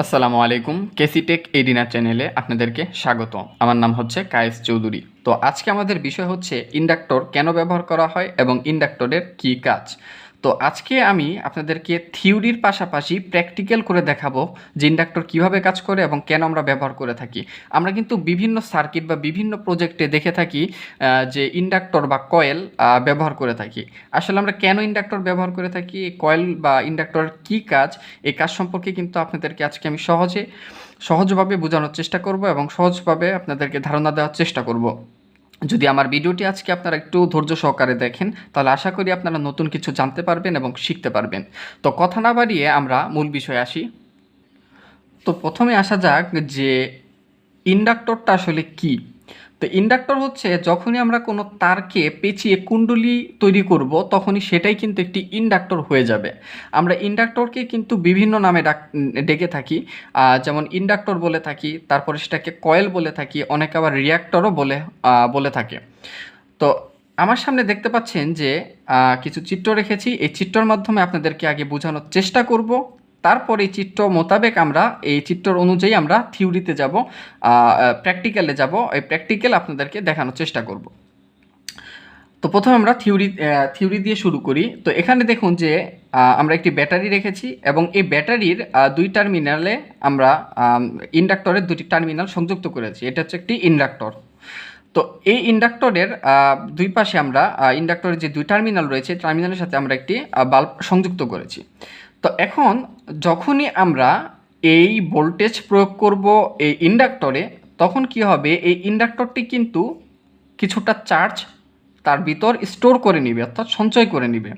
আসসালামু আলাইকুম। কেসি টেক এডিনার চ্যানেলে আপনাদেরকে স্বাগত। আমার নাম হচ্ছে কায়েস চৌধুরী। তো আজকে আমাদের বিষয় হচ্ছে ইন্ডাক্টর কেন ব্যবহার করা হয় এবং ইন্ডাক্টরের কী কাজ। তো আজকে আমি আপনাদেরকে থিওরির পাশাপাশি প্র্যাকটিক্যাল করে দেখাবো যে ইন্ডাক্টর কীভাবে কাজ করে এবং কেন আমরা ব্যবহার করে থাকি। আমরা কিন্তু বিভিন্ন সার্কিট বা বিভিন্ন প্রজেক্টে দেখে থাকি যে ইন্ডাক্টর বা কয়েল ব্যবহার করে থাকি। আসলে আমরা কেন ইন্ডাক্টর ব্যবহার করে থাকি, কয়েল বা ইন্ডাক্টরের কী কাজ, এই কাজ সম্পর্কে কিন্তু আপনাদেরকে আজকে আমি সহজভাবে বোঝানোর চেষ্টা করব এবং সহজভাবে আপনাদেরকে ধারণা দেওয়ার চেষ্টা করব। যদি আমার ভিডিওটি আজকে আপনারা একটু ধৈর্য সহকারে দেখেন, তাহলে আশা করি আপনারা নতুন কিছু জানতে পারবেন এবং শিখতে পারবেন। তো কথা না বাড়িয়ে আমরা মূল বিষয়ে আসি। তো প্রথমে আসা যাক যে ইন্ডাক্টরটা আসলে কী। তো ইন্ডাক্টর হচ্ছে যখনই আমরা কোনো তারকে পেঁচিয়ে কুণ্ডলী তৈরি করব, তখনই সেটাই কিন্তু একটি ইন্ডাক্টর হয়ে যাবে। আমরা ইন্ডাক্টরকে কিন্তু বিভিন্ন নামে ডেকে থাকি, যেমন ইন্ডাক্টর বলে থাকি, তারপরে সেটাকে কয়েল বলে থাকি, অনেকে আবার রিয়াক্টরও বলে থাকে। তো আমার সামনে দেখতে পাচ্ছেন যে কিছু চিত্র রেখেছি। এই চিত্রের মাধ্যমে আপনাদেরকে আগে বোঝানোর চেষ্টা করব, তারপর এই চিত্র মোতাবেক আমরা এই চিত্র অনুযায়ী আমরা থিওরিতে যাব, প্র্যাকটিক্যালে যাব। এই প্র্যাকটিক্যাল আপনাদেরকে দেখানোর চেষ্টা করব। তো প্রথমে আমরা থিওরি দিয়ে শুরু করি। তো এখানে দেখুন যে আমরা একটি ব্যাটারি রেখেছি এবং এই ব্যাটারির দুই টার্মিনালে আমরা ইন্ডাক্টরের দুটি টার্মিনাল সংযুক্ত করেছি। এটা হচ্ছে একটি ইন্ডাক্টর। তো এই ইন্ডাক্টরের দুই পাশে আমরা ইন্ডাক্টরের যে দুই টার্মিনাল রয়েছে, টার্মিনালের সাথে আমরা একটি বাল্ব সংযুক্ত করেছি। তো এখন যখনই আমরা এই ভোল্টেজ প্রয়োগ করব এই ইন্ডাক্টরে, তখন কি হবে, এই ইন্ডাক্টরটি কিন্তু কিছুটা চার্জ তার ভিতর স্টোর করে নিবে, অর্থাৎ সঞ্চয় করে নিবে।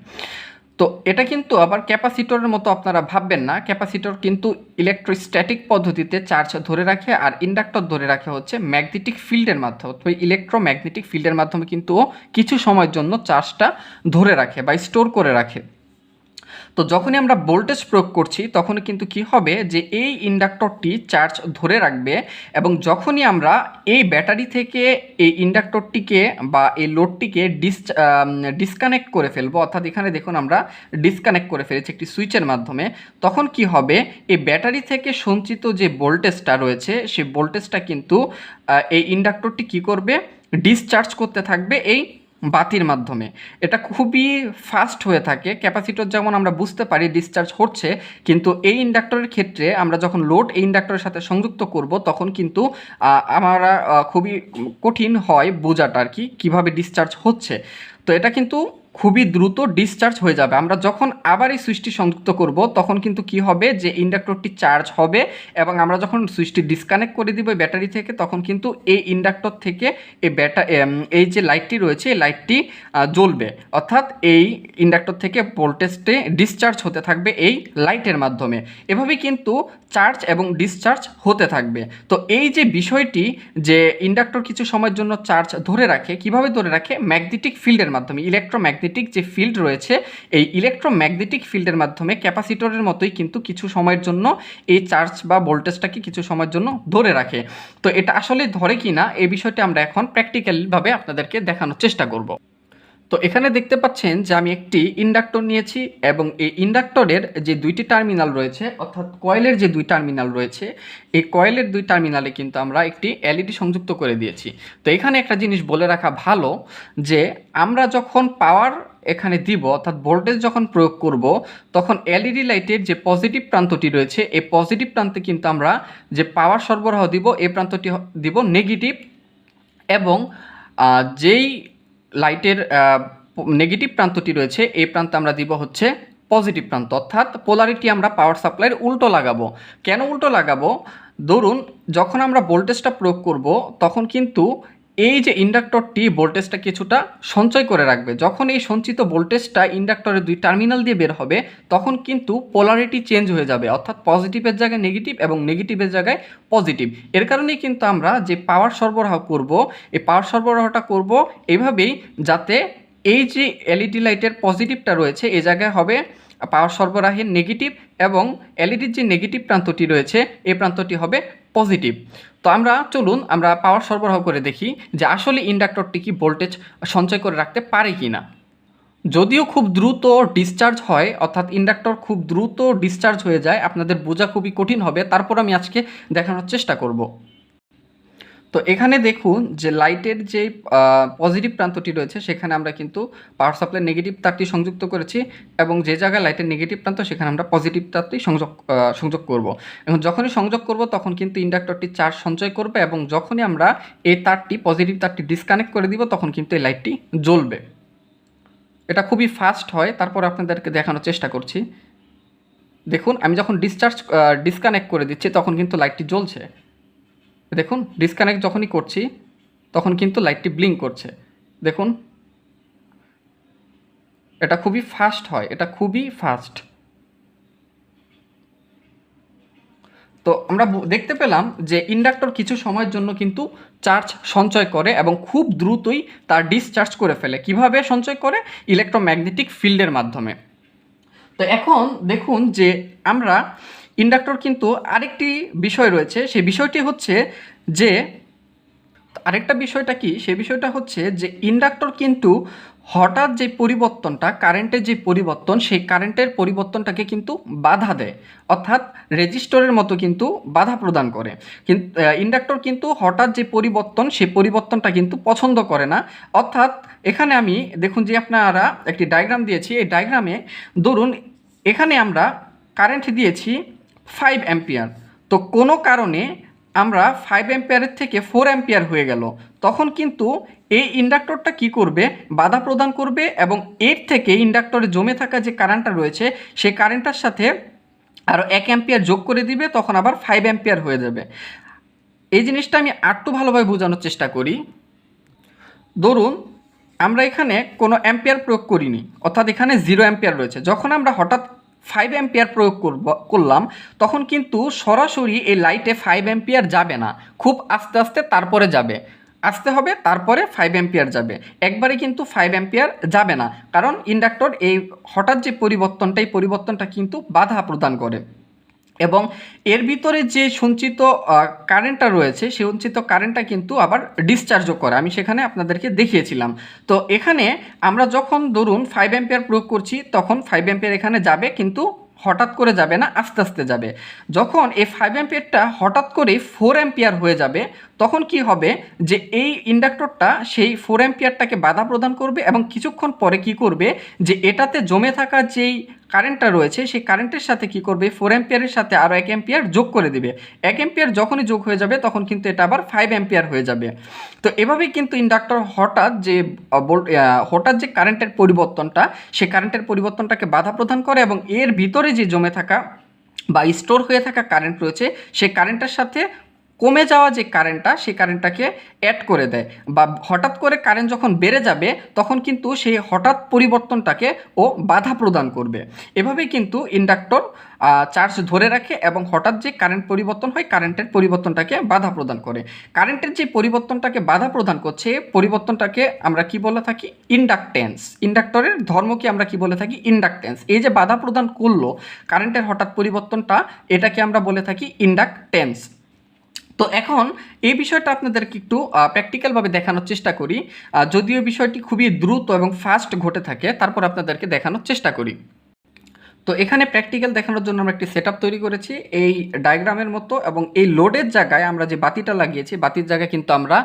তো এটা কিন্তু আবার ক্যাপাসিটরের মতো আপনারা ভাববেন না। ক্যাপাসিটর কিন্তু ইলেকট্রোস্ট্যাটিক পদ্ধতিতে চার্জ ধরে রাখে, আর ইন্ডাক্টর ধরে রাখে হচ্ছে ম্যাগনেটিক ফিল্ডের মাধ্যমে, অথবা ইলেকট্রোম্যাগনেটিক ফিল্ডের মাধ্যমে কিন্তু কিছু সময়ের জন্য চার্জটা ধরে রাখে বা স্টোর করে রাখে। তো যখনই আমরা ভোল্টেজ প্রয়োগ করছি, তখন কিন্তু কি হবে যে এই ইন্ডাক্টরটি চার্জ ধরে রাখবে, এবং যখনই আমরা এই ব্যাটারি থেকে এই ইন্ডাক্টরটিকে বা এই লোডটিকে ডিসকানেক্ট করে ফেলবো, অর্থাৎ এখানে দেখুন আমরা ডিসকানেক্ট করে ফেলেছি একটি সুইচের মাধ্যমে, তখন কি হবে, এই ব্যাটারি থেকে সঞ্চিত যে ভোল্টেজটা রয়েছে, সেই ভোল্টেজটা কিন্তু এই ইন্ডাক্টরটি কি করবে, ডিসচার্জ করতে থাকবে এই বাতির মাধ্যমে। এটা খুবই ফাস্ট হয়ে থাকে। ক্যাপাসিটর যেমন আমরা বুঝতে পারি ডিসচার্জ হচ্ছে, কিন্তু এই ইন্ডাক্টরের ক্ষেত্রে আমরা যখন লোড এই ইন্ডাক্টরের সাথে সংযুক্ত করব, তখন কিন্তু আমরা খুবই কঠিন হয় বোঝাটা আর কি, কীভাবে ডিসচার্জ হচ্ছে। তো এটা কিন্তু খুবই দ্রুত ডিসচার্জ হয়ে যাবে। আমরা যখন আবার এই সুইচটি সংযুক্ত করব, তখন কিন্তু কি হবে, যে ইন্ডাক্টরটি চার্জ হবে, এবং আমরা যখন সুইচটি ডিসকানেক্ট করে দিব ব্যাটারি থেকে, তখন কিন্তু এই ইন্ডাক্টর থেকে এই যে লাইটটি রয়েছে, এই লাইটটি জ্বলবে, অর্থাৎ এই ইন্ডাক্টর থেকে ভোল্টেজটি ডিসচার্জ হতে থাকবে এই লাইটের মাধ্যমে। এভাবেই কিন্তু চার্জ এবং ডিসচার্জ হতে থাকবে। তো এই যে বিষয়টি, যে ইন্ডাক্টর কিছু সময়ের জন্য চার্জ ধরে রাখে, কিভাবে ধরে রাখে, ম্যাগনেটিক ফিল্ডের মাধ্যমে। ইলেকট্রোম্যাগনেটিক যে ফিল্ড রয়েছে, এই ইলেকট্রোম্যাগনেটিক ফিল্ডের মাধ্যমে ক্যাপাসিটরের মতোই কিন্তু কিছু সময়ের জন্য এই চার্জ বা ভোল্টেজটাকে কিছু সময়ের জন্য ধরে রাখে। তো এটা আসলে ধরে কি না, এই বিষয়টি আমরা এখন প্র্যাকটিক্যালভাবে আপনাদেরকে দেখানোর চেষ্টা করব। তো এখানে দেখতে পাচ্ছেন যে আমি একটি ইন্ডাক্টর নিয়েছি, এবং এই ইন্ডাক্টরের যে দুইটি টার্মিনাল রয়েছে, অর্থাৎ কয়েলের যে দুই টার্মিনাল রয়েছে, এই কয়েলের দুই টার্মিনালে কিন্তু আমরা একটি এলইডি সংযুক্ত করে দিয়েছি। তো এখানে একটা জিনিস বলে রাখা ভালো, যে আমরা যখন পাওয়ার এখানে দিব, অর্থাৎ ভোল্টেজ যখন প্রয়োগ করব, তখন এলইডি লাইটের যে পজিটিভ প্রান্তটি রয়েছে, এই পজিটিভ প্রান্তে কিন্তু আমরা যে পাওয়ার সরবরাহ দিব, এই প্রান্তটি দিব নেগেটিভ, এবং যেই লাইটের নেগেটিভ প্রান্তটি রয়েছে, এই প্রান্তে আমরা দিব হচ্ছে পজিটিভ প্রান্ত, অর্থাৎ পোলারিটি আমরা পাওয়ার সাপ্লাইয়ের উল্টো লাগাবো। কেন উল্টো লাগাবো, ধরুন যখন আমরা ভোল্টেজটা প্রয়োগ করব, তখন কিন্তু এই যে ইন্ডাক্টরটি ভোল্টেজটা কিছুটা সঞ্চয় করে রাখবে। যখন এই সঞ্চিত ভোল্টেজটা ইন্ডাক্টরের দুই টার্মিনাল দিয়ে বের হবে, তখন কিন্তু পোলারিটি চেঞ্জ হয়ে যাবে, অর্থাৎ পজিটিভের জায়গায় নেগেটিভ এবং নেগেটিভের জায়গায় পজিটিভ। এর কারণেই কিন্তু আমরা যে পাওয়ার সরবরাহ করব, এই পাওয়ার সরবরাহটা করব এভাবেই, যাতে এই যে এলইডি লাইটের পজিটিভটা রয়েছে, এই জায়গায় হবে পাওয়ার সরবরাহের নেগেটিভ, এবং এলইডির যে নেগেটিভ প্রান্তটি রয়েছে, এই প্রান্তটি হবে পজিটিভ। তো চলুন আমরা পাওয়ার সরবরাহ করে দেখি যে আসলে ইন্ডাক্টরটি কি ভোল্টেজ সঞ্চয় করে রাখতে পারে কি না। যদিও খুব দ্রুত ডিসচার্জ হয়, অর্থাৎ ইন্ডাক্টর খুব দ্রুত ডিসচার্জ হয়ে যায়, আপনাদের বোঝা খুবই কঠিন হবে, তারপর আমি আজকে দেখানোর চেষ্টা করব। তো এখানে দেখুন যে লাইটের যে পজিটিভ প্রান্তটি রয়েছে সেখানে আমরা কিন্তু পাওয়ার সাপ্লাই নেগেটিভ তারটি সংযুক্ত করেছি, এবং যে জায়গায় লাইটের নেগেটিভ প্রান্ত সেখানে আমরা পজিটিভ তারটি সংযোগ করব। এখন যখনই সংযোগ করব তখন কিন্তু ইন্ডাক্টরটি চার্জ সঞ্চয় করবে, এবং যখনই আমরা এই তারটি পজিটিভ তারটি ডিসকানেক্ট করে দিব তখন কিন্তু এই লাইটটি জ্বলবে। এটা খুবই ফাস্ট হয়, তারপর আপনাদেরকে দেখানোর চেষ্টা করছি। দেখুন আমি যখন ডিসকানেক্ট করে দিচ্ছি তখন কিন্তু লাইটটি জ্বলছে। দেখুন ডিসকানেক্ট যখনই করছি তখন কিন্তু লাইটটি ব্লিঙ্ক করছে। দেখুন এটা খুবই ফাস্ট হয়, এটা খুবই ফাস্ট। তো আমরা দেখতে পেলাম যে ইন্ডাক্টর কিছু সময়ের জন্য কিন্তু চার্জ সঞ্চয় করে এবং খুব দ্রুতই তার ডিসচার্জ করে ফেলে। কিভাবে সঞ্চয় করে? ইলেকট্রোম্যাগনেটিক ফিল্ডের মাধ্যমে। তো এখন দেখুন যে আমরা ইন্ডাক্টর কিন্তু আরেকটি বিষয় রয়েছে, সেই বিষয়টি হচ্ছে যে আরেকটা বিষয়টা কি, সেই বিষয়টা হচ্ছে যে ইন্ডাক্টর কিন্তু হঠাৎ যে পরিবর্তনটা, কারেন্টের যে পরিবর্তন, সেই কারেন্টের পরিবর্তনটাকে কিন্তু বাধা দেয়, অর্থাৎ রেজিস্টরের মতো কিন্তু বাধা প্রদান করে। কিন্তু ইন্ডাক্টর কিন্তু হঠাৎ যে পরিবর্তন, সেই পরিবর্তনটা কিন্তু পছন্দ করে না। অর্থাৎ এখানে আমি দেখুন যে আপনারা একটি ডায়াগ্রাম দিয়েছি, এই ডায়াগ্রামে ধরুন এখানে আমরা কারেন্ট দিয়েছি 5 অ্যাম্পিয়ার। তো কোনো কারণে আমরা 5 অ্যাম্পিয়ারের থেকে 4 অ্যাম্পিয়ার হয়ে গেল, তখন কিন্তু এই ইন্ডাক্টরটা কি করবে? বাধা প্রদান করবে, এবং এর থেকে ইন্ডাক্টরে জমে থাকা যে কারেন্টটা রয়েছে সেই কারেন্টটার সাথে আরও 1 অ্যাম্পিয়ার যোগ করে দিবে, তখন আবার 5 অ্যাম্পিয়ার হয়ে যাবে। এই জিনিসটা আমি আরেকটু ভালোভাবে বোঝানোর চেষ্টা করি। ধরুন আমরা এখানে কোনো অ্যাম্পিয়ার প্রয়োগ করিনি, অর্থাৎ এখানে 0 অ্যাম্পিয়ার রয়েছে। যখন আমরা হঠাৎ 5 অ্যাম্পিয়ার প্রয়োগ করলাম তখন কিন্তু সরাসরি এই লাইটে 5 অ্যাম্পিয়ার যাবে না, খুব আস্তে আস্তে তারপরে যাবে, আসতে হবে তারপরে 5 অ্যাম্পিয়ার যাবে, একবারে কিন্তু 5 অ্যাম্পিয়ার যাবে না, কারণ ইন্ডাক্টর এই হঠাৎ যে পরিবর্তনটা, এই পরিবর্তনটা কিন্তু বাধা প্রদান করে। এবং এর ভিতরে যে সঞ্চিত কারেন্টটা রয়েছে, সেই সঞ্চিত কারেন্টটা কিন্তু আবার ডিসচার্জও করে, আমি সেখানে আপনাদেরকে দেখিয়েছিলাম। তো এখানে আমরা যখন ধরুন 5 অ্যাম্পিয়ার প্রয়োগ করছি তখন 5 অ্যাম্পিয়ার এখানে যাবে, কিন্তু হঠাৎ করে যাবে না, আস্তে আস্তে যাবে। যখন এই 5 অ্যাম্পিয়ারটা হঠাৎ করে 4 অ্যাম্পিয়ার হয়ে যাবে তখন কি হবে? যে এই ইন্ডাক্টরটা সেই 4 অ্যাম্পিয়ারটাকে বাধা প্রদান করবে, এবং কিছুক্ষণ পরে কি করবে? যে এটাতে জমে থাকা যেই কারেন্টটা রয়েছে সেই কারেন্টের সাথে কি করবে? 4 অ্যাম্পিয়ারের সাথে আরও 1 অ্যাম্পিয়ার যোগ করে দিবে। 1 অ্যাম্পিয়ার যখনই যোগ হয়ে যাবে তখন কিন্তু এটা আবার 5 অ্যাম্পিয়ার হয়ে যাবে। তো এভাবেই কিন্তু ইন্ডাক্টর হঠাৎ যে কারেন্টের পরিবর্তনটা, সেই কারেন্টের পরিবর্তনটাকে বাধা প্রদান করে, এবং এর ভিতরে যে জমে থাকা বা স্টোর হয়ে থাকা কারেন্ট রয়েছে সেই কারেন্টের সাথে কমে যাওয়া যে কারেন্টটা, সেই কারেন্টটাকে অ্যাড করে দেয়। বা হঠাৎ করে কারেন্ট যখন বেড়ে যাবে তখন কিন্তু সেই হঠাৎ পরিবর্তনটাকে ও বাধা প্রদান করবে। এভাবেই কিন্তু ইন্ডাক্টর চার্জ ধরে রাখে, এবং হঠাৎ যে কারেন্ট পরিবর্তন হয় কারেন্টের পরিবর্তনটাকে বাধা প্রদান করে। কারেন্টের যে পরিবর্তনটাকে বাধা প্রদান করছে, পরিবর্তনটাকে আমরা কি বলে থাকি? ইন্ডাকটেন্স। ইন্ডাক্টরের ধর্মকে আমরা কি বলে থাকি? ইন্ডাকটেন্স। এই যে বাধা প্রদান করলো কারেন্টের হঠাৎ পরিবর্তনটা, এটাকে আমরা বলে থাকি ইন্ডাকটেন্স। তো এখন এই বিষয়টা আপনাদেরকে একটু প্র্যাকটিক্যালভাবে দেখানোর চেষ্টা করি। যদিও বিষয়টি খুবই দ্রুত এবং ফাস্ট ঘটে থাকে, তারপর আপনাদেরকে দেখানোর চেষ্টা করি। তো এখানে প্র্যাকটিক্যাল দেখানোর জন্য আমরা একটি সেটআপ তৈরি করেছি এই ডায়াগ্রামের মতো, এবং এই লোডের জায়গায় আমরা যে বাতিটা লাগিয়েছি, বাতির জায়গায় কিন্তু আমরা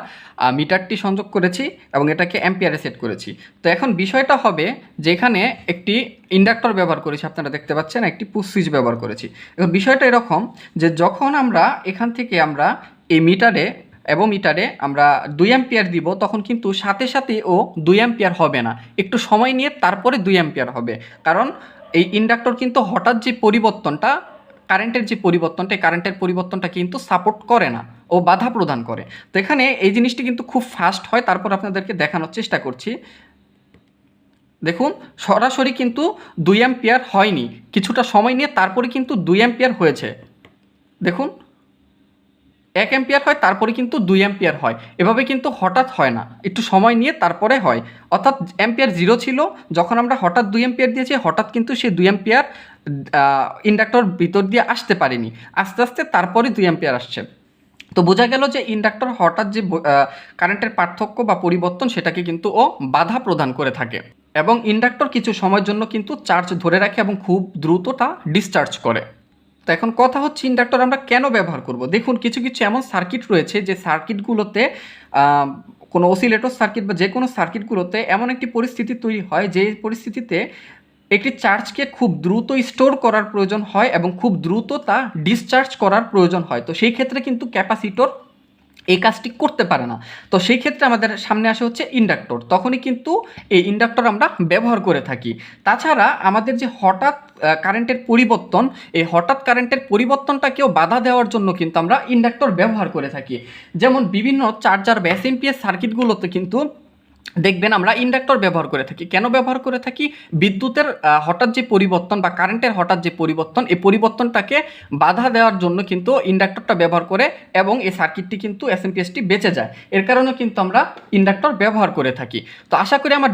মিটারটি সংযোগ করেছি এবং এটাকে অ্যাম্পিয়ারে সেট করেছি। তো এখন বিষয়টা হবে যে এখানে একটি ইন্ডাক্টর ব্যবহার করেছি, আপনারা দেখতে পাচ্ছেন, একটি পুশ সুইচ ব্যবহার করেছি। এখন বিষয়টা এরকম যে যখন আমরা এখান থেকে আমরা এই মিটারে আমরা 2 অ্যাম্পিয়ার দিব, তখন কিন্তু সাথে সাথে ও 2 অ্যাম্পিয়ার হবে না, একটু সময় নিয়ে তারপরে 2 অ্যাম্পিয়ার হবে। কারণ এই ইন্ডাক্টর কিন্তু হঠাৎ যে পরিবর্তনটা, কারেন্টের যে পরিবর্তনটা, এই কারেন্টের পরিবর্তনটা কিন্তু সাপোর্ট করে না, ও বাধা প্রদান করে। তো এখানে এই জিনিসটি কিন্তু খুব ফাস্ট হয়, তারপর আপনাদেরকে দেখানোর চেষ্টা করছি। দেখুন সরাসরি কিন্তু 2 অ্যাম্পিয়ার হয়নি, কিছুটা সময় নিয়ে তারপরে কিন্তু 2 অ্যাম্পিয়ার হয়েছে। দেখুন 1 অ্যাম্পিয়ার হয় তারপরে কিন্তু 2 অ্যাম্পিয়ার হয়, এভাবে কিন্তু হঠাৎ হয় না, একটু সময় নিয়ে তারপরে হয়। অর্থাৎ অ্যাম্পিয়ার 0 ছিল, যখন আমরা হঠাৎ 2 অ্যাম্পিয়ার দিয়েছি, হঠাৎ কিন্তু সেই 2 অ্যাম্পিয়ার ইন্ডাক্টর ভিতর দিয়ে আসতে পারেনি, আস্তে আস্তে তারপরে 2 অ্যাম্পিয়ার আসছে। তো বোঝা গেল যে ইন্ডাক্টর হঠাৎ যে কারেন্টের পার্থক্য বা পরিবর্তন, সেটাকে কিন্তু ও বাধা প্রদান করে থাকে। এবং ইন্ডাক্টর কিছু সময়ের জন্য কিন্তু চার্জ ধরে রাখে এবং খুব দ্রুত তা ডিসচার্জ করে। তো এখন কথা হচ্ছে ইন্ডাক্টর আমরা কেন ব্যবহার করব। দেখুন কিছু কিছু এমন সার্কিট রয়েছে যে সার্কিটগুলোতে কোনো অসিলেটর সার্কিট বা যে কোনো সার্কিটগুলোতে এমন একটি পরিস্থিতি তৈরি হয় যে পরিস্থিতিতে একটি চার্জকে খুব দ্রুত স্টোর করার প্রয়োজন হয় এবং খুব দ্রুত তা ডিসচার্জ করার প্রয়োজন হয়। তো সেই ক্ষেত্রে কিন্তু ক্যাপাসিটর এই কাজটি করতে পারে না। তো সেই ক্ষেত্রে আমাদের সামনে আসে হচ্ছে ইন্ডাক্টর, তখনই কিন্তু এই ইন্ডাক্টর আমরা ব্যবহার করে থাকি। তাছাড়া আমাদের যে হঠাৎ কারেন্টের পরিবর্তন, এই হঠাৎ কারেন্টের পরিবর্তনটাকেও বাধা দেওয়ার জন্য কিন্তু আমরা ইন্ডাক্টর ব্যবহার করে থাকি। যেমন বিভিন্ন চার্জার বা এসএমপিএস সার্কিটগুলোতে কিন্তু দেখবেন আমরা ইন্ডাক্টর ব্যবহার করে থাকি। কেন ব্যবহার করে থাকি? বিদ্যুতের হঠাৎ যে পরিবর্তন বা কারেন্টের হঠাৎ যে পরিবর্তন, এই পরিবর্তনটাকে বাধা দেওয়ার জন্য কিন্তু ইন্ডাক্টরটা ব্যবহার করে এবং এই সার্কিটটি কিন্তু এসএমপিএসটি বেঁচে যায়। এর কারণে কিন্তু আমরা ইন্ডাক্টর ব্যবহার করে থাকি। তো আশা করি আমার